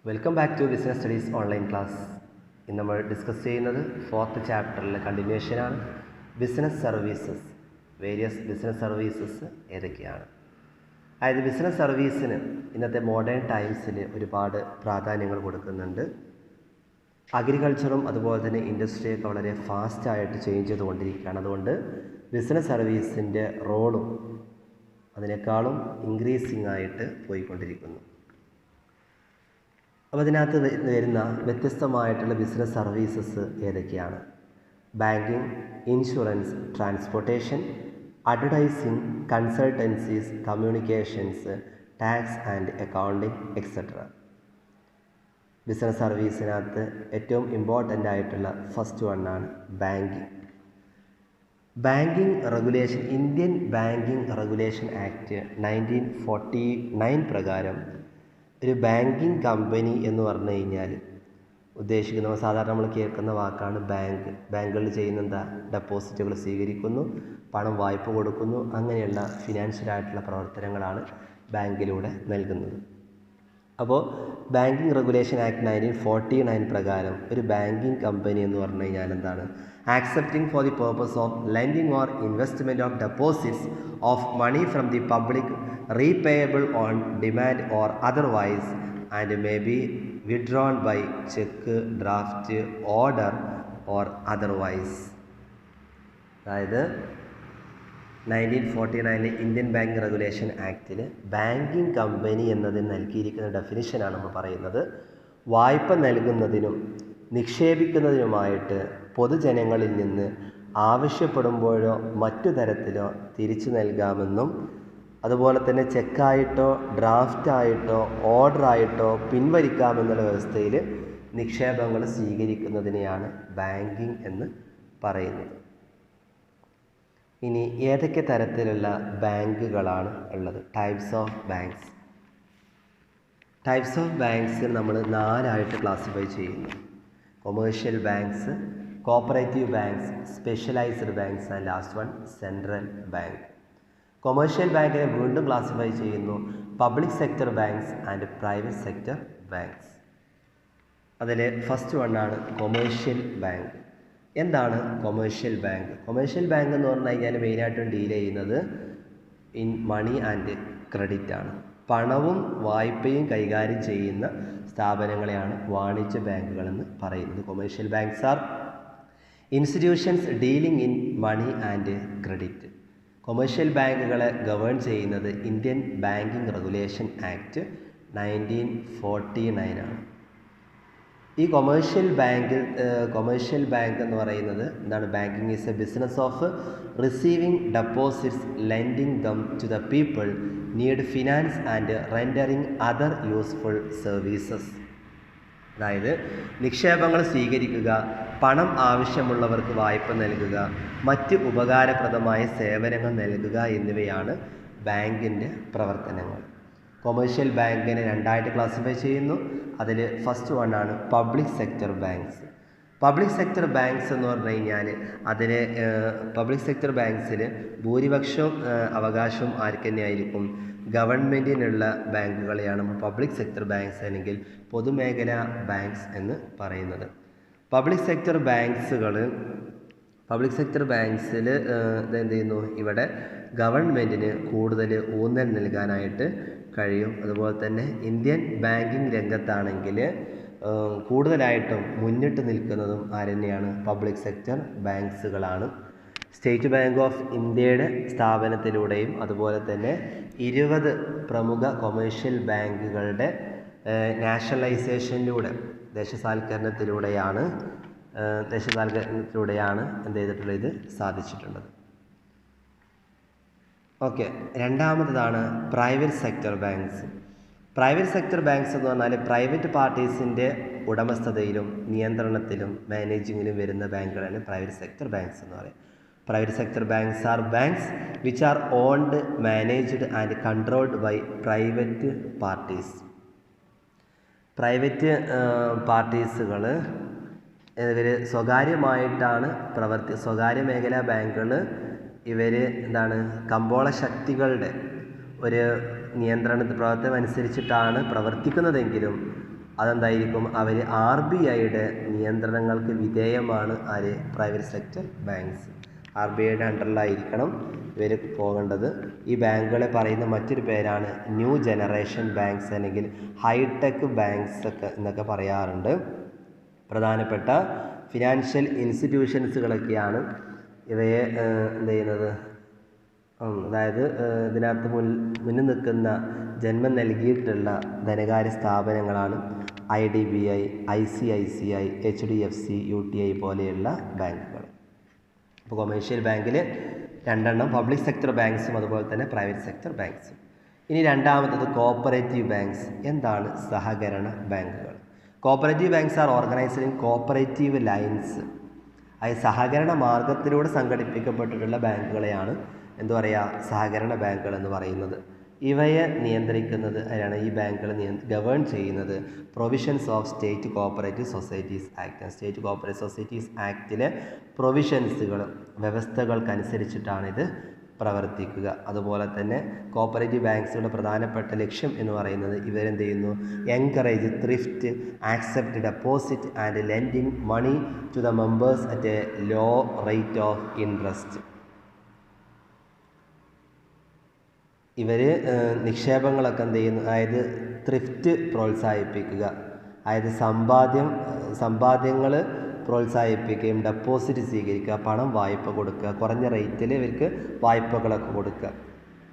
Welcome back to business studies online class. ഇന്ന് നമ്മൾ discuss ചെയ്യുന്നത് 4th ചാപ്റ്ററിലെ കണ്ടിന്യൂഷനാണ്. Business services, various business services ഏതൊക്കെയാണ്? അതായത് ബിസിനസ് സർവീസിന് ഇന്നത്തെ മോഡേൺ ടൈംസിൽ ഒരുപാട് പ്രാധാന്യങ്ങൾ കൊടുക്കുന്നുണ്ട്. അഗ്രികൾച്ചറും അതുപോലെ തന്നെ ഇൻഡസ്ട്രിയൊക്കെ വളരെ ഫാസ്റ്റായിട്ട് ചേഞ്ച് ചെയ്തുകൊണ്ടിരിക്കുകയാണ്. അതുകൊണ്ട് ബിസിനസ് സർവീസിൻ്റെ റോളും അതിനേക്കാളും ഇൻക്രീസിങ് ആയിട്ട് പോയിക്കൊണ്ടിരിക്കുന്നു. അപ്പോൾ അതിനകത്ത് വരുന്ന വ്യത്യസ്തമായിട്ടുള്ള ബിസിനസ് സർവീസസ് ഏതൊക്കെയാണ്? Banking, insurance, transportation, advertising, consultancies, communications, tax and accounting etcetera. Business സർവീസിനകത്ത് ഏറ്റവും ഇമ്പോർട്ടൻ്റ് ആയിട്ടുള്ള ഫസ്റ്റ് വണ്ണാണ് banking. Banking regulation, Indian banking regulation act 1949 പ്രകാരം ഒരു ബാങ്കിങ് കമ്പനി എന്ന് പറഞ്ഞു കഴിഞ്ഞാൽ ഉദ്ദേശിക്കുന്നത്, സാധാരണ നമ്മൾ കേൾക്കുന്ന വാക്കാണ് ബാങ്ക്. ബാങ്കുകളിൽ ചെയ്യുന്ന എന്താ? ഡെപ്പോസിറ്റുകൾ സ്വീകരിക്കുന്നു, പണം വായ്പ കൊടുക്കുന്നു, അങ്ങനെയുള്ള ഫിനാൻഷ്യലായിട്ടുള്ള പ്രവർത്തനങ്ങളാണ് ബാങ്കിലൂടെ നൽകുന്നത്. അപ്പോൾ ബാങ്കിങ് റെഗുലേഷൻ ആക്ട് 1949 പ്രകാരം ഒരു ബാങ്കിങ് കമ്പനി എന്ന് പറഞ്ഞു കഴിഞ്ഞാൽ എന്താണ്? Accepting for the purpose of lending or investment of deposits of money from the public, repayable on demand or otherwise, and may be withdrawn by cheque, draft, order or otherwise. അതായത് 1949 Indian banking regulation ആക്റ്റിൽ banking company എന്നതിന് നൽകിയിരിക്കുന്ന ഡെഫിനിഷനാണ് നമ്മൾ പറയുന്നത്. വായ്പ നൽകുന്നതിനും നിക്ഷേപിക്കുന്നതിനുമായിട്ട് പൊതുജനങ്ങളിൽ നിന്ന് ആവശ്യപ്പെടുമ്പോഴോ മറ്റു തരത്തിലോ തിരിച്ചു നൽകാമെന്നും, അതുപോലെ തന്നെ ചെക്കായിട്ടോ ഡ്രാഫ്റ്റായിട്ടോ ഓർഡറായിട്ടോ പിൻവലിക്കാമെന്നുള്ള വ്യവസ്ഥയിൽ നിക്ഷേപങ്ങൾ സ്വീകരിക്കുന്നതിനെയാണ് ബാങ്കിങ് എന്ന് പറയുന്നത്. ഇനി ഏതൊക്കെ തരത്തിലുള്ള ബാങ്കുകളാണ് ഉള്ളത്? Types of banks. Types of banks നമ്മൾ 4ആയിട്ട് ക്ലാസിഫൈ ചെയ്യുന്നു. Commercial banks, cooperative banks, specialised banks and last one central bank. Commercial ബാങ്കിനെ വീണ്ടും ക്ലാസിഫൈ ചെയ്യുന്നു public sector banks and private sector banks. അതിൽ ഫസ്റ്റ് വണ്ണാണ് കൊമേഴ്ഷ്യൽ ബാങ്ക്. എന്താണ് കൊമേഴ്ഷ്യൽ ബാങ്ക്? കൊമേഴ്ഷ്യൽ ബാങ്ക് എന്ന് പറഞ്ഞു കഴിഞ്ഞാൽ മെയിനായിട്ടും ഡീൽ ചെയ്യുന്നത് ഇൻ മണി ആൻഡ് ക്രെഡിറ്റ് ആണ്. പണവും വായ്പയും കൈകാര്യം ചെയ്യുന്ന സ്ഥാപനങ്ങളെയാണ് വാണിജ്യ ബാങ്കുകൾ എന്ന് പറയുന്നത്. Commercial banks are institutions dealing in money and credit. Commercial ബാങ്കുകളെ ഗവേൺ ചെയ്യുന്നത് ഇന്ത്യൻ ബാങ്കിങ് റെഗുലേഷൻ ആക്ട് 1949 ആണ്. ഈ കൊമേഴ്ഷ്യൽ ബാങ്ക് എന്ന് പറയുന്നത് എന്താണ്? Banking is a business of receiving deposits, lending them to the people need finance and rendering other useful services. അതായത് നിക്ഷേപങ്ങൾ സ്വീകരിക്കുക, പണം ആവശ്യമുള്ളവർക്ക് വായ്പ നൽകുക, മറ്റ് ഉപകാരപ്രദമായ സേവനങ്ങൾ നൽകുക എന്നിവയാണ് ബാങ്കിൻ്റെ പ്രവർത്തനങ്ങൾ. കൊമേഴ്ഷ്യൽ ബാങ്കിനെ 2ആയിട്ട് ക്ലാസിഫൈ ചെയ്യുന്നു. അതിൽ ഫസ്റ്റ് വണ്ണാണ് public sector banks. Public sector banks എന്ന് പറഞ്ഞു കഴിഞ്ഞാൽ അതിന് പബ്ലിക് സെക്ടർ ബാങ്ക്സിൽ ഭൂരിപക്ഷവും അവകാശവും ആർക്ക് തന്നെയായിരിക്കും? ഗവൺമെൻറ്റിനുള്ള ബാങ്കുകളെയാണ് നമ്മൾ പബ്ലിക് സെക്ടർ ബാങ്ക്സ് അല്ലെങ്കിൽ പൊതുമേഖലാ ബാങ്ക്സ് എന്ന് പറയുന്നത്. പബ്ലിക് സെക്ടർ ബാങ്ക്സിൽ എന്ത് ചെയ്യുന്നു? ഇവിടെ ഗവൺമെൻറ്റിന് കൂടുതൽ ഊന്നൽ നൽകാനായിട്ട് കഴിയും. അതുപോലെ തന്നെ ഇന്ത്യൻ ബാങ്കിങ് രംഗത്താണെങ്കിൽ കൂടുതലായിട്ടും മുന്നിട്ട് നിൽക്കുന്നതും ആരെന്നെയാണ്? പബ്ലിക് സെക്ടർ ബാങ്ക്സുകളാണ്. സ്റ്റേറ്റ് ബാങ്ക് ഓഫ് ഇന്ത്യയുടെ സ്ഥാപനത്തിലൂടെയും അതുപോലെ തന്നെ 20 പ്രമുഖ കൊമേഴ്ഷ്യൽ ബാങ്കുകളുടെ നാഷണലൈസേഷനിലൂടെ ദേശസാൽക്കരണത്തിലൂടെയാണ് എന്ത് ചെയ്തിട്ടുള്ളത്? ഇത് സാധിച്ചിട്ടുള്ളത്. ഓക്കെ, രണ്ടാമതാണ് private sector banks. Private sector banks എന്ന് പറഞ്ഞാൽ പ്രൈവറ്റ് പാർട്ടീസിൻ്റെ ഉടമസ്ഥതയിലും നിയന്ത്രണത്തിലും മാനേജിങ്ങിലും വരുന്ന ബാങ്കുകളാണ് പ്രൈവറ്റ് സെക്ടർ ബാങ്ക്സ് എന്ന് പറയുന്നത്. Private sector banks are banks which are owned, managed and controlled by private parties. Private പാർട്ടീസുകൾ ഇവർ സ്വകാര്യമായിട്ടാണ് സ്വകാര്യ മേഖലാ ബാങ്കുകൾ ഇവർ എന്താണ്? കമ്പോള ശക്തികളുടെ ഒരു നിയന്ത്രണ പ്രവർത്തനം അനുസരിച്ചിട്ടാണ് പ്രവർത്തിക്കുന്നതെങ്കിലും അതെന്തായിരിക്കും? അവർ RBIയുടെ നിയന്ത്രണങ്ങൾക്ക് വിധേയമാണ് ആര്? Private sector banks. RBIയുടെ അണ്ടറിലായിരിക്കണം ഇവർ പോകേണ്ടത്. ഈ ബാങ്കുകളെ പറയുന്ന മറ്റൊരു പേരാണ് ന്യൂ ജനറേഷൻ ബാങ്ക്സ് അല്ലെങ്കിൽ ഹൈടെക് ബാങ്ക്സ് ഒക്കെ എന്നൊക്കെ പറയാറുണ്ട്. പ്രധാനപ്പെട്ട ഫിനാൻഷ്യൽ ഇൻസ്റ്റിറ്റ്യൂഷൻസുകളൊക്കെയാണ് ഇവയെ എന്ത് ചെയ്യുന്നത്? അതായത് ഇതിനകത്ത് മുന്നിൽ നിൽക്കുന്ന ജന്മം നൽകിയിട്ടുള്ള ധനകാര്യ സ്ഥാപനങ്ങളാണ് IDBI, ICICI, HDFC, UTI പോലെയുള്ള ബാങ്കുകൾ. അപ്പോൾ കൊമേഴ്ഷ്യൽ ബാങ്കിൽ 2 എണ്ണം പബ്ലിക് സെക്ടർ ബാങ്ക്സും അതുപോലെ തന്നെ പ്രൈവറ്റ് സെക്ടർ ബാങ്ക്സും. ഇനി രണ്ടാമത്തത് കോപ്പറേറ്റീവ് ബാങ്ക്സ്. എന്താണ് സഹകരണ ബാങ്കുകൾ? Cooperative banks are organised in cooperative lines. അതായത് സഹകരണ മാർഗത്തിലൂടെ സംഘടിപ്പിക്കപ്പെട്ടിട്ടുള്ള ബാങ്കുകളെയാണ് എന്തു പറയുക? സഹകരണ ബാങ്കുകൾ എന്ന് പറയുന്നത്. ഇവയെ നിയന്ത്രിക്കുന്നത് ആരാണ്? ഈ ബാങ്കുകൾ ഗവേൺ ചെയ്യുന്നത് provisions of state cooperative societies act. State cooperative societies ആക്ടിലെ പ്രൊവിഷൻസുകൾ, വ്യവസ്ഥകൾക്കനുസരിച്ചിട്ടാണ് ഇത് പ്രവർത്തിക്കുക. അതുപോലെ തന്നെ കോപ്പറേറ്റീവ് ബാങ്ക്സുകളുടെ പ്രധാനപ്പെട്ട ലക്ഷ്യം എന്ന് പറയുന്നത് ഇവരെന്ത് ചെയ്യുന്നു? Encourage thrift, accept deposit and lending money to the members at a low rate of interest. ഇവർ നിക്ഷേപങ്ങളൊക്കെ എന്ത് ചെയ്യുന്നു? അതായത് ത്രിഫ്റ്റ് പ്രോത്സാഹിപ്പിക്കുക, അതായത് സമ്പാദ്യങ്ങൾ പ്രോത്സാഹിപ്പിക്കുകയും ഡെപ്പോസിറ്റ് സ്വീകരിക്കുക, പണം വായ്പ കൊടുക്കുക, കുറഞ്ഞ റേറ്റിൽ ഇവർക്ക് വായ്പകളൊക്കെ കൊടുക്കുക.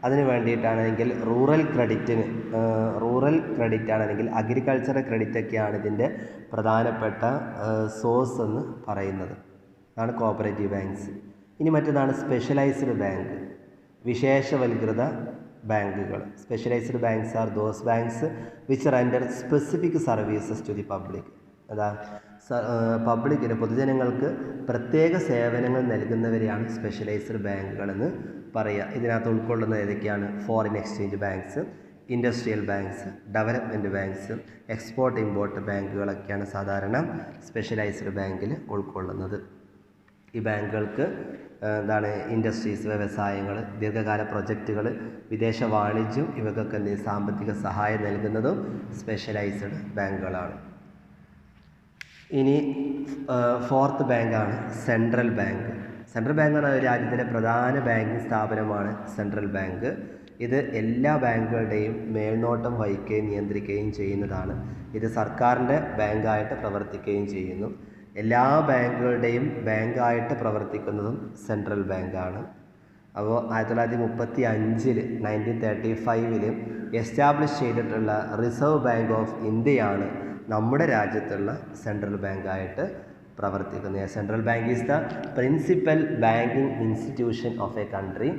അതിന് വേണ്ടിയിട്ടാണെങ്കിൽ റൂറൽ ക്രെഡിറ്റ് ആണെങ്കിൽ അഗ്രികൾച്ചറൽ ക്രെഡിറ്റൊക്കെയാണ് ഇതിൻ്റെ പ്രധാനപ്പെട്ട സോഴ്സ് എന്ന് പറയുന്നത്. അതാണ് കോപ്പറേറ്റീവ് ബാങ്ക്സ്. ഇനി മറ്റൊന്നാണ് സ്പെഷ്യലൈസ്ഡ് ബാങ്ക്, വിശേഷവൽകൃത ബാങ്കുകൾ. Specialized banks are those banks which render specific services to the public. അതാ പബ്ലിക്കിന്, പൊതുജനങ്ങൾക്ക് പ്രത്യേക സേവനങ്ങൾ നൽകുന്നവരെയാണ് സ്പെഷ്യലൈസ്ഡ് ബാങ്കുകളെന്ന് പറയുക. ഇതിനകത്ത് ഉൾക്കൊള്ളുന്ന ഏതൊക്കെയാണ്? Foreign exchange banks, industrial banks, development banks, export import ബാങ്കുകളൊക്കെയാണ് സാധാരണ സ്പെഷ്യലൈസ്ഡ് ബാങ്കിൽ ഉൾക്കൊള്ളുന്നത്. ഈ ബാങ്കുകൾക്ക് എന്താണ്? ഇൻഡസ്ട്രീസ്, വ്യവസായങ്ങൾ, ദീർഘകാല പ്രൊജക്റ്റുകൾ, വിദേശ വാണിജ്യം ഇവക്കൊക്കെ സാമ്പത്തിക സഹായം നൽകുന്നതും സ്പെഷ്യലൈസ്ഡ് ബാങ്കുകളാണ്. ഇനി ഫോർത്ത് ബാങ്കാണ് സെൻട്രൽ ബാങ്ക്. സെൻട്രൽ ബാങ്ക് എന്ന രാജ്യത്തിലെ പ്രധാന ബാങ്കിങ് സ്ഥാപനമാണ് സെൻട്രൽ ബാങ്ക്. ഇത് എല്ലാ ബാങ്കുകളുടെയും മേൽനോട്ടം വഹിക്കുകയും നിയന്ത്രിക്കുകയും ചെയ്യുന്നതാണ്. ഇത് സർക്കാരിൻ്റെ ബാങ്കായിട്ട് പ്രവർത്തിക്കുകയും ചെയ്യുന്നു. എല്ലാ ബാങ്കുകളുടെയും ബാങ്കായിട്ട് പ്രവർത്തിക്കുന്നതും സെൻട്രൽ ബാങ്കാണ്. അപ്പോൾ 1935 1935 എസ്റ്റാബ്ലിഷ് ചെയ്തിട്ടുള്ള റിസർവ് ബാങ്ക് ഓഫ് ഇന്ത്യയാണ് നമ്മുടെ രാജ്യത്തുള്ള സെൻട്രൽ ബാങ്കായിട്ട് പ്രവർത്തിക്കുന്നത്. Central bank is the principal banking institution of a country.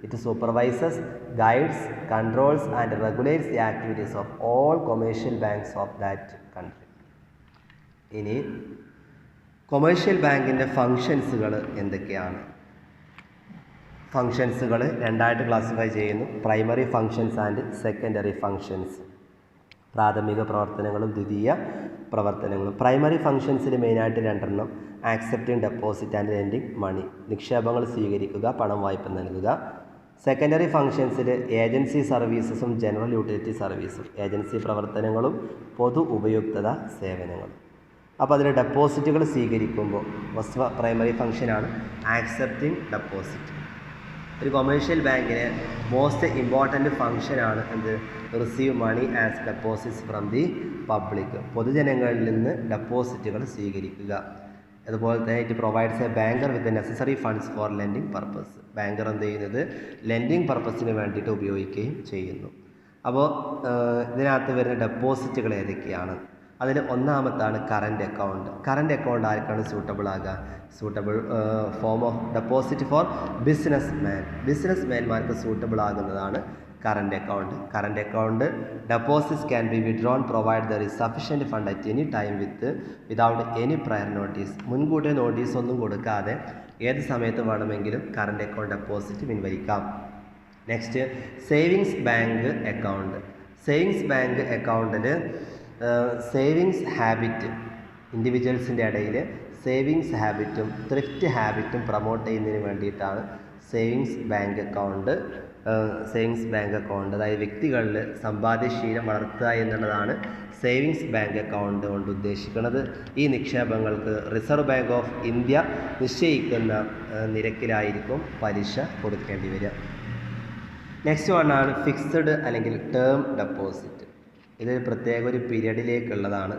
It supervises, guides, controls and regulates the activities of all commercial banks of that country. ഇനി commercial ബാങ്കിൻ്റെ ഫങ്ഷൻസുകൾ എന്തൊക്കെയാണ്? ഫങ്ഷൻസുകൾ രണ്ടായിട്ട് ക്ലാസിഫൈ ചെയ്യുന്നു. Primary functions and secondary functions. പ്രാഥമിക പ്രവർത്തനങ്ങളും ദ്വിതീയ പ്രവർത്തനങ്ങളും. പ്രൈമറി ഫങ്ഷൻസിൽ മെയിനായിട്ട് 2 എണ്ണം: accepting deposit and lending money, നിക്ഷേപങ്ങൾ സ്വീകരിക്കുക, പണം വായ്പ നൽകുക. സെക്കൻഡറി ഫങ്ഷൻസിൽ ഏജൻസി സർവീസസും ജനറൽ യൂട്ടിലിറ്റി സർവീസും, ഏജൻസി പ്രവർത്തനങ്ങളും പൊതു ഉപയുക്തത സേവനങ്ങളും. അപ്പോൾ അതിൽ ഡെപ്പോസിറ്റുകൾ സ്വീകരിക്കുമ്പോൾ ഫസ്റ്റ് പ്രൈമറി ഫങ്ഷനാണ് ആക്സെപ്റ്റിംഗ് ഡെപ്പോസിറ്റ്. ഒരു കൊമേഴ്ഷ്യൽ ബാങ്കിന് മോസ്റ്റ് ഇമ്പോർട്ടൻ്റ് ഫങ്ഷനാണ് എന്ത്? Receive money as deposits from the public, പൊതുജനങ്ങളിൽ നിന്ന് ഡെപ്പോസിറ്റുകൾ സ്വീകരിക്കുക. അതുപോലെ തന്നെ it provides a banker with necessary funds for lending purpose. Banker എന്ത് ചെയ്യുന്നത്? ലെൻഡിങ് പർപ്പസിന് വേണ്ടിയിട്ട് ഉപയോഗിക്കുകയും ചെയ്യുന്നു. അപ്പോൾ ഇതിനകത്ത് വരുന്ന ഡെപ്പോസിറ്റുകൾ ഏതൊക്കെയാണ്? അതിൽ ഒന്നാമത്താണ് കറൻറ്റ് അക്കൗണ്ട്. കറൻറ്റ് അക്കൗണ്ട് ആർക്കാണ് സൂട്ടബിൾ ആകുക? Suitable form of deposit for business മാൻമാർക്ക് സൂട്ടബിൾ ആകുന്നതാണ് current account. Current account deposits can be withdrawn provide there is sufficient fund at any time without any prior notice. മുൻകൂട്ടി notice ഒന്നും കൊടുക്കാതെ ഏത് സമയത്ത് വേണമെങ്കിലും കറൻറ്റ് അക്കൗണ്ട് ഡെപ്പോസിറ്റ് പിൻവലിക്കാം. Next savings bank account. Savings bank അക്കൗണ്ടിൽ savings habit, ഇൻഡിവിജ്വൽസിൻ്റെ ഇടയിൽ സേവിങ്സ് ഹാബിറ്റും ത്രിഫ്റ്റ് ഹാബിറ്റും പ്രൊമോട്ട് ചെയ്യുന്നതിന് വേണ്ടിയിട്ടാണ് savings bank account savings bank account, അതായത് വ്യക്തികളിൽ സമ്പാദ്യശീലം വളർത്തുക എന്നുള്ളതാണ് സേവിങ്സ് ബാങ്ക് അക്കൗണ്ട് കൊണ്ട് ഉദ്ദേശിക്കുന്നത്. ഈ നിക്ഷേപങ്ങൾക്ക് റിസർവ് ബാങ്ക് ഓഫ് ഇന്ത്യ നിശ്ചയിക്കുന്ന നിരക്കിലായിരിക്കും പലിശ കൊടുക്കേണ്ടി വരിക. നെക്സ്റ്റ് വണ്ണാണ് ഫിക്സഡ് അല്ലെങ്കിൽ ടേം ഡെപ്പോസിറ്റ്. ഇത് പ്രത്യേക ഒരു പീരീഡിലേക്കുള്ളതാണ്.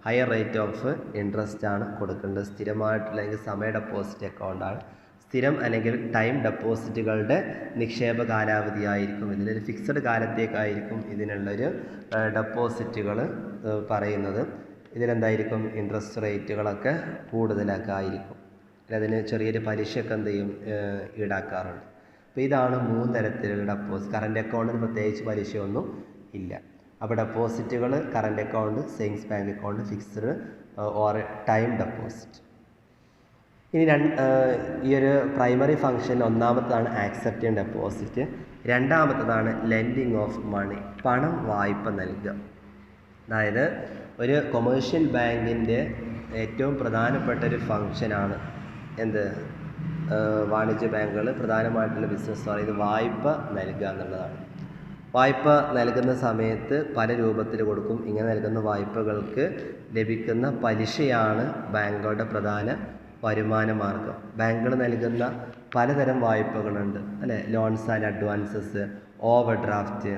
ഹയർ റേറ്റ് ഓഫ് ഇൻട്രസ്റ്റ് ആണ് കൊടുക്കേണ്ടത്. സ്ഥിരമായിട്ടുള്ള അല്ലെങ്കിൽ സമയ ഡെപ്പോസിറ്റ് അക്കൗണ്ടാണ്. സ്ഥിരം അല്ലെങ്കിൽ ടൈം ഡെപ്പോസിറ്റുകളുടെ നിക്ഷേപ കാലാവധി ആയിരിക്കും ഇതിലൊരു ഫിക്സഡ് കാലത്തേക്കായിരിക്കും ഇതിനുള്ളൊരു ഡെപ്പോസിറ്റുകൾ പറയുന്നത്. ഇതിലെന്തായിരിക്കും ഇൻട്രസ്റ്റ് റേറ്റുകളൊക്കെ കൂടുതലൊക്കെ ആയിരിക്കും. അതിന് ചെറിയൊരു പലിശയൊക്കെ എന്ത് ചെയ്യും ഈടാക്കാറുണ്ട്. അപ്പോൾ ഇതാണ് 3 തരത്തിലുള്ള ഡെപ്പോസിറ്റ്. കറൻറ്റ് അക്കൗണ്ടിന് പ്രത്യേകിച്ച് പലിശയൊന്നും ഇല്ല. അപ്പോൾ ഡെപ്പോസിറ്റുകൾ current account, savings bank account, fixed or time deposit. ഇനി ഈ ഒരു പ്രൈമറി ഫംഗ്ഷൻ ഒന്നാമത്തതാണ് ആക്സെപ്റ്റിംഗ് ഡെപ്പോസിറ്റ്. രണ്ടാമത്തതാണ് ലെൻഡിങ് ഓഫ് മണി, പണം വായ്പ നൽകുക. അതായത് ഒരു കൊമേഴ്ഷ്യൽ ബാങ്കിൻ്റെ ഏറ്റവും പ്രധാനപ്പെട്ട ഒരു ഫംഗ്ഷനാണ് എന്ത്, വാണിജ്യ ബാങ്കുകൾ പ്രധാനമായിട്ടുള്ള ബിസിനസ് പറയുന്നത് വായ്പ നൽകുക എന്നുള്ളതാണ്. വായ്പ നൽകുന്ന സമയത്ത് പല രൂപത്തിൽ കൊടുക്കും. ഇങ്ങനെ നൽകുന്ന വായ്പകൾക്ക് ലഭിക്കുന്ന പലിശയാണ് ബാങ്കുകളുടെ പ്രധാന വരുമാന മാർഗം. ബാങ്കുകൾ നൽകുന്ന പലതരം വായ്പകളുണ്ട് അല്ലേ. Loans and advances, overdraft,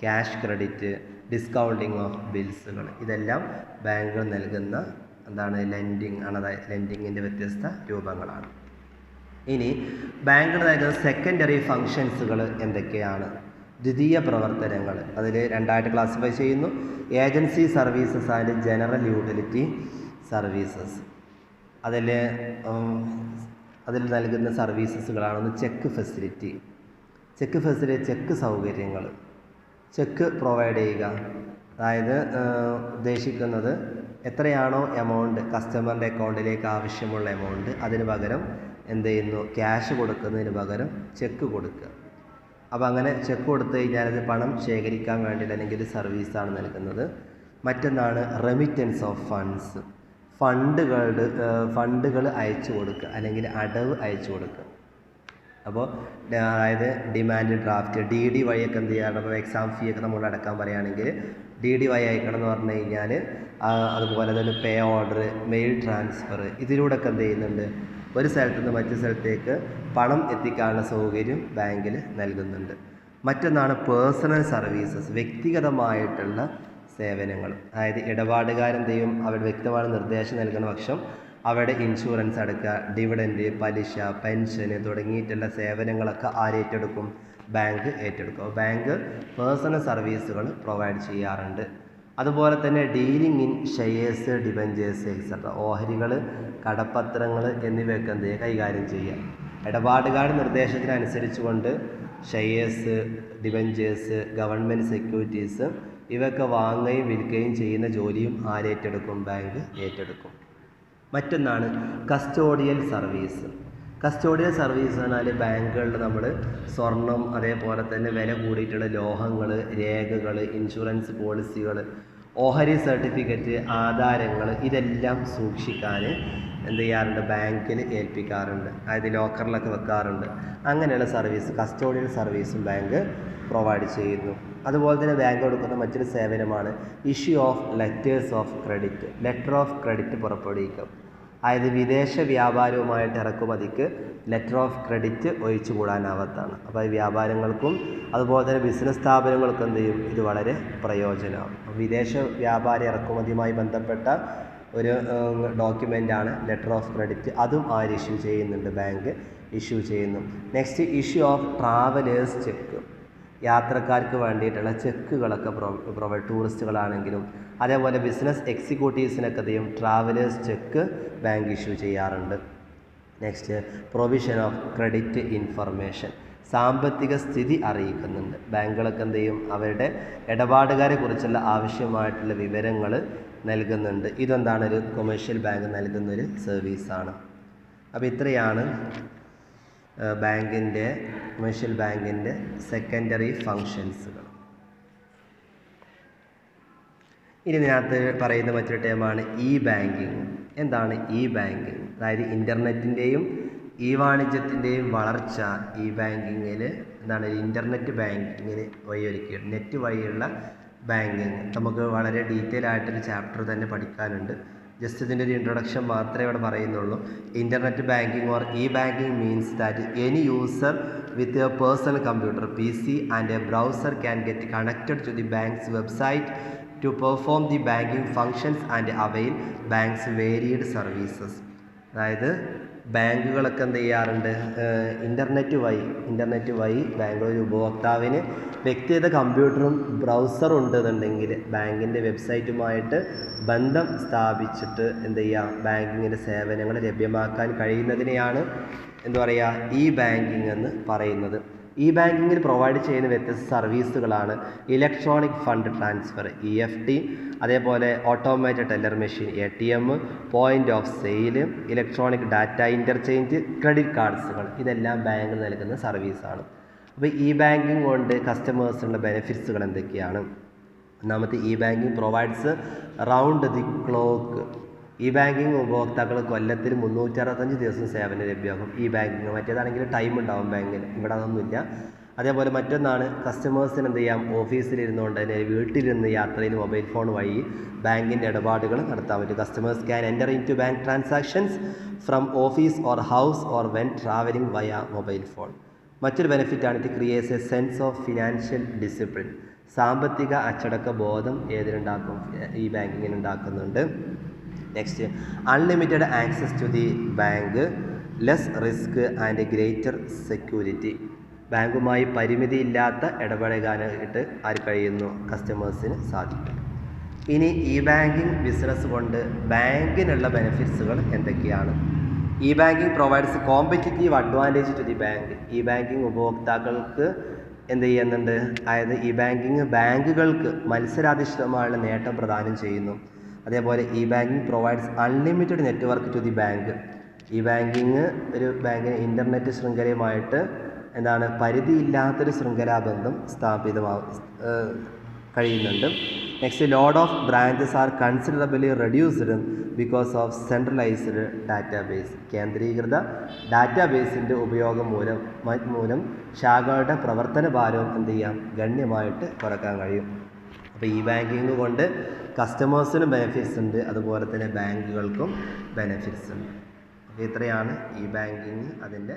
cash credit, discounting of ബിൽസുകൾ, ഇതെല്ലാം ബാങ്കുകൾ നൽകുന്ന എന്താണ് ലെൻഡിങ് ആണ്. അതായത് ലെൻഡിങ്ങിൻ്റെ വ്യത്യസ്ത രൂപങ്ങളാണ്. ഇനി ബാങ്കുകൾ നൽകുന്ന സെക്കൻഡറി ഫങ്ഷൻസുകൾ എന്തൊക്കെയാണ്? ദ്വിതീയ പ്രവർത്തനങ്ങൾ, അതിൽ രണ്ടായിട്ട് ക്ലാസിഫൈ ചെയ്യുന്നു. Agency services and general utility services. അതിൽ നൽകുന്ന സർവീസസുകളാണ് ഒന്ന് ചെക്ക് ഫെസിലിറ്റി. ചെക്ക് സൗകര്യങ്ങൾ, ചെക്ക് പ്രൊവൈഡ് ചെയ്യുക. അതായത് ഉദ്ദേശിക്കുന്നത് എത്രയാണോ എമൗണ്ട് കസ്റ്റമറിൻ്റെ അക്കൗണ്ടിലേക്ക് ആവശ്യമുള്ള എമൗണ്ട്, അതിന് പകരം എന്ത് ചെയ്യുന്നു, ക്യാഷ് കൊടുക്കുന്നതിന് പകരം ചെക്ക് കൊടുക്കുക. അപ്പോൾ അങ്ങനെ ചെക്ക് കൊടുത്തു കഴിഞ്ഞാൽ അത് പണം ശേഖരിക്കാൻ വേണ്ടിയിട്ട് അല്ലെങ്കിൽ സർവീസാണ് നൽകുന്നത്. മറ്റൊന്നാണ് റെമിറ്റൻസ് ഓഫ് ഫണ്ട്സ്, ഫണ്ടുകൾ അയച്ചു കൊടുക്കുക അല്ലെങ്കിൽ അടവ് അയച്ചു കൊടുക്കുക. അപ്പോൾ അതായത് ഡിമാൻഡ് ഡ്രാഫ്റ്റ്, DD വഴിയൊക്കെ എന്ത് ചെയ്യാറുണ്ട്. അപ്പോൾ എക്സാം ഫീ ഒക്കെ നമ്മൾ അടക്കാൻ പറയുകയാണെങ്കിൽ DD വഴി അയക്കണം എന്ന് പറഞ്ഞു കഴിഞ്ഞാൽ, അതുപോലെ തന്നെ പേ ഓർഡർ, മെയിൽ ട്രാൻസ്ഫർ, ഇതിലൂടെയൊക്കെ എന്ത് ചെയ്യുന്നുണ്ട്, ഒരു സ്ഥലത്ത് നിന്ന് മറ്റു സ്ഥലത്തേക്ക് പണം എത്തിക്കാനുള്ള സൗകര്യം ബാങ്കിൽ നൽകുന്നുണ്ട്. മറ്റൊന്നാണ് പേഴ്സണൽ സർവീസസ്, വ്യക്തിഗതമായിട്ടുള്ള സേവനങ്ങൾ. അതായത് ഇടപാടുകാരെന്ത് ചെയ്യും, അവരുടെ വ്യക്തമായ നിർദ്ദേശം നൽകുന്ന പക്ഷം അവരുടെ ഇൻഷുറൻസ് അടക്കുക, ഡിവിഡൻഡ്, പലിശ, പെൻഷന് തുടങ്ങിയിട്ടുള്ള സേവനങ്ങളൊക്കെ ആരേറ്റെടുക്കും, ബാങ്ക് ഏറ്റെടുക്കും. ബാങ്ക് പേഴ്സണൽ സർവീസുകൾ പ്രൊവൈഡ് ചെയ്യാറുണ്ട്. അതുപോലെ തന്നെ dealing in shares, debentures etcetera, ഓഹരികൾ, കടപ്പത്രങ്ങൾ എന്നിവയൊക്കെ എന്ത് ചെയ്യുക, കൈകാര്യം ചെയ്യുക. ഇടപാടുകാരുടെ നിർദ്ദേശത്തിനനുസരിച്ചുകൊണ്ട് ഷെയർസ്, ഡിബഞ്ചേഴ്സ്, ഗവൺമെൻറ് സെക്യൂരിറ്റീസ് ഇവയൊക്കെ വാങ്ങുകയും വിൽക്കുകയും ചെയ്യുന്ന ജോലിയും ആരേറ്റെടുക്കും, ബാങ്ക് ഏറ്റെടുക്കും. മറ്റൊന്നാണ് കസ്റ്റോഡിയൽ സർവീസ്. കസ്റ്റോഡിയൽ സർവീസ് എന്നാൽ ബാങ്കുകളിൽ നമ്മൾ സ്വർണം, അതേപോലെ തന്നെ വില കൂടിയിട്ടുള്ള ലോഹങ്ങൾ, രേഖകൾ, ഇൻഷുറൻസ് പോളിസികൾ, ഓഹരി സർട്ടിഫിക്കറ്റ്, ആധാരങ്ങൾ, ഇതെല്ലാം സൂക്ഷിക്കാൻ എന്ത് ചെയ്യാറുണ്ട്, ബാങ്കിൽ ഏൽപ്പിക്കാറുണ്ട്. അതായത് ലോക്കറിലൊക്കെ വെക്കാറുണ്ട്. അങ്ങനെയുള്ള സർവീസ്, കസ്റ്റോഡിയൽ സർവീസും ബാങ്ക് പ്രൊവൈഡ് ചെയ്യുന്നു. അതുപോലെ തന്നെ ബാങ്ക് കൊടുക്കുന്ന മറ്റൊരു സേവനമാണ് issue of letters of credit, letter of credit പുറപ്പെടുവിക്കും. അതായത് വിദേശ വ്യാപാരവുമായിട്ട് ഇറക്കുമതിക്ക് ലെറ്റർ ഓഫ് ക്രെഡിറ്റ് ഒഴിച്ചുകൂടാനാവാത്തതാണ്. അപ്പോൾ ഈ വ്യാപാരങ്ങൾക്കും അതുപോലെ തന്നെ ബിസിനസ് സ്ഥാപനങ്ങൾക്കും എന്ത് ചെയ്യും, ഇത് വളരെ പ്രയോജനമാണ്. വിദേശ വ്യാപാര ഇറക്കുമതിയുമായി ബന്ധപ്പെട്ട ഒരു ഡോക്യുമെൻ്റാണ് ലെറ്റർ ഓഫ് ക്രെഡിറ്റ്. അതും ആര് ഇഷ്യൂ ചെയ്യുന്നുണ്ട്, ബാങ്ക് ഇഷ്യൂ ചെയ്യുന്നു. Next issue of travellers check, യാത്രക്കാർക്ക് വേണ്ടിയിട്ടുള്ള ചെക്കുകളൊക്കെ പ്രൊവൈഡ്, ടൂറിസ്റ്റുകളാണെങ്കിലും അതേപോലെ ബിസിനസ് എക്സിക്യൂട്ടീവ്സിനൊക്കെ എന്ത് ചെയ്യും, ട്രാവലേഴ്സ് ചെക്ക് ബാങ്ക് ഇഷ്യൂ ചെയ്യാറുണ്ട്. Next provision of credit information, സാമ്പത്തിക സ്ഥിതി അറിയിക്കുന്നുണ്ട്. ബാങ്കുകളൊക്കെ എന്ത് ചെയ്യും, അവരുടെ ഇടപാടുകാരെ കുറിച്ചുള്ള ആവശ്യമായിട്ടുള്ള വിവരങ്ങൾ നൽകുന്നുണ്ട്. ഇതെന്താണ്, ഒരു കൊമേഴ്ഷ്യൽ ബാങ്ക് നൽകുന്നൊരു സർവീസാണ്. അപ്പോൾ ഇത്രയാണ് കൊമേഴ്ഷ്യൽ ബാങ്കിൻ്റെ സെക്കൻഡറി ഫങ്ഷൻസുകൾ. ഇനി ഇതിനകത്ത് പറയുന്ന മറ്റൊരു ടേമാണ് ഇ ബാങ്കിങ്. എന്താണ് ഇ ബാങ്കിങ്? അതായത് ഇൻ്റർനെറ്റിൻ്റെയും ഈ വാണിജ്യത്തിൻ്റെയും വളർച്ച ഈ ബാങ്കിങ്ങിൽ എന്താണ് ഇൻ്റർനെറ്റ് ബാങ്കിങ്ങിന് വഴിയൊരുക്കി. നെറ്റ് വഴിയുള്ള ബാങ്കിങ് നമുക്ക് വളരെ ഡീറ്റെയിൽ ആയിട്ടൊരു ചാപ്റ്റർ തന്നെ പഠിക്കാനുണ്ട്. ജസ്റ്റ് ഇതിൻ്റെ ഒരു ഇൻട്രൊഡക്ഷൻ മാത്രമേ ഇവിടെ പറയുന്നുള്ളൂ. Internet banking or e banking means that any user with a personal computer PC and a browser can get connected to the bank's website to perform the banking functions and avail bank's varied services. അതായത് ബാങ്കുകളൊക്കെ എന്ത് ചെയ്യാറുണ്ട്, internet വഴി ബാങ്കുകളിൽ ഉപഭോക്താവിന് വ്യക്തിഗത കമ്പ്യൂട്ടറും ബ്രൗസറും ഉണ്ടെന്നുണ്ടെങ്കിൽ ബാങ്കിൻ്റെ വെബ്സൈറ്റുമായിട്ട് ബന്ധം സ്ഥാപിച്ചിട്ട് എന്ത് ചെയ്യുക, ബാങ്കിങ്ങിൻ്റെ സേവനങ്ങൾ ലഭ്യമാക്കാൻ കഴിയുന്നതിനെയാണ് എന്താ പറയുക ഇ ബാങ്കിങ് എന്ന് പറയുന്നത്. ഇ ബാങ്കിങ്ങിൽ പ്രൊവൈഡ് ചെയ്യുന്ന വ്യത്യസ്ത സർവീസുകളാണ് ഇലക്ട്രോണിക് ഫണ്ട് ട്രാൻസ്ഫർ EFT, അതേപോലെ automated teller machine ATM, point of sale, electronic data interchange, credit കാർഡ്സുകൾ, ഇതെല്ലാം ബാങ്ക് നൽകുന്ന സർവീസാണ്. അപ്പോൾ ഇ ബാങ്കിങ് കൊണ്ട് കസ്റ്റമേഴ്സിനുള്ള ബെനിഫിറ്റ്സുകൾ എന്തൊക്കെയാണ്? ഒന്നാമത്തെ, E banking provides round the clock. E banking ഉപഭോക്താക്കൾ കൊല്ലത്തിൽ 365 ദിവസം സേവനം ലഭ്യമാകും. ഇ ബാങ്കിങ് മറ്റേതാണെങ്കിൽ ടൈം ഉണ്ടാവും ബാങ്കിൽ, ഇവിടെ അതൊന്നുമില്ല. അതേപോലെ മറ്റൊന്നാണ്, കസ്റ്റമേഴ്സിന് എന്ത് ചെയ്യാം, ഓഫീസിലിരുന്നുകൊണ്ട് തന്നെ വീട്ടിലിരുന്ന് യാത്രയിൽ മൊബൈൽ ഫോൺ വഴി ബാങ്കിൻ്റെ ഇടപാടുകൾ നടത്താൻ പറ്റും. Customers can enter into bank transactions from office or house or when travelling via mobile phone. മറ്റൊരു ബെനിഫിറ്റാണ്, ഇത് creates a sense of financial discipline. സാമ്പത്തിക അച്ചടക്ക ബോധം ഏതിനുണ്ടാക്കും, ഈ ബാങ്കിങ്ങിനുണ്ടാക്കുന്നുണ്ട്. Next, unlimited access to the bank, less risk and greater security. ബാങ്കുമായി പരിമിതിയില്ലാത്ത ഇടപഴകാനായിട്ട് ആര് കഴിയുന്നു, കസ്റ്റമേഴ്സിന് സാധിക്കും. ഇനി ഇ ബാങ്കിങ് ബിസിനസ് കൊണ്ട് ബാങ്കിനുള്ള ബെനിഫിറ്റ്സുകൾ എന്തൊക്കെയാണ്? E banking provides competitive advantage to the bank. E banking ഉപഭോക്താക്കൾക്ക് എന്ത് ചെയ്യുന്നുണ്ട്, അതായത് ഇ ബാങ്കിങ് ബാങ്കുകൾക്ക് മത്സരാധിഷ്ഠിതമായുള്ള നേട്ടം പ്രദാനം ചെയ്യുന്നു. അതേപോലെ e banking provides unlimited network to the bank. E banking ഒരു ബാങ്കിന് ഇൻ്റർനെറ്റ് ശൃംഖലയുമായിട്ട് എന്താണ് പരിധിയില്ലാത്തൊരു ശൃംഖലാബന്ധം കഴിയുന്നുണ്ട്. Next, load of branches are considerably reduced because of centralized database. കേന്ദ്രീകൃത ഡാറ്റാബേസിൻ്റെ ഉപയോഗം മൂലം ശാഖകളുടെ പ്രവർത്തന ഭാരവും എന്ത് ചെയ്യാം, ഗണ്യമായിട്ട് കുറയ്ക്കാൻ കഴിയും. അപ്പോൾ ഈ ബാങ്കിങ് കൊണ്ട് കസ്റ്റമേഴ്സിനും ബെനിഫിറ്റ്സ് ഉണ്ട്, അതുപോലെ തന്നെ ബാങ്കുകൾക്കും ബെനിഫിറ്റ്സ് ഉണ്ട്. അപ്പോൾ ഇത്രയാണ് ഈ ബാങ്കിങ് അതിൻ്റെ